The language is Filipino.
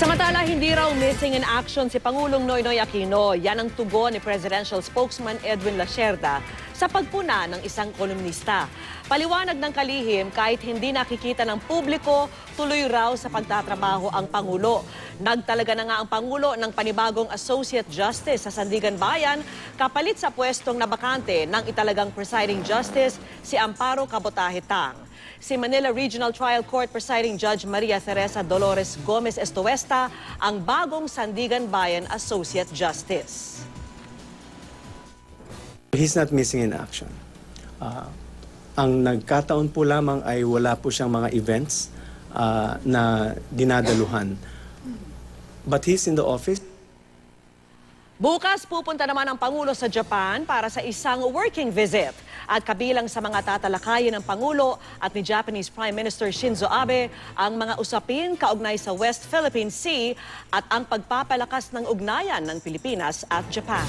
Samantala, hindi raw missing in action si Pangulong Noynoy Aquino. Yan ang tugon ni Presidential Spokesman Edwin Lacerda sa pagpuna ng isang kolumnista. Paliwanag ng kalihim, kahit hindi nakikita ng publiko, tuloy raw sa pagtatrabaho ang Pangulo. Nagtalaga na nga ang Pangulo ng panibagong Associate Justice sa Sandigan Bayan, kapalit sa pwestong nabakante ng italagang Presiding Justice si Amparo Cabotaje Tang. Si Manila Regional Trial Court Presiding Judge Maria Teresa Dolores Gomez Estuesta ang bagong Sandigan Bayan Associate Justice. He's not missing in action. Ang nagkataon po lamang ay wala po siyang mga events na dinadaluhan. But he's in the office. Bukas pupunta naman ang Pangulo sa Japan para sa isang working visit. At kabilang sa mga tatalakayin ng Pangulo at ni Japanese Prime Minister Shinzo Abe ang mga usapin kaugnay sa West Philippine Sea at ang pagpapalakas ng ugnayan ng Pilipinas at Japan.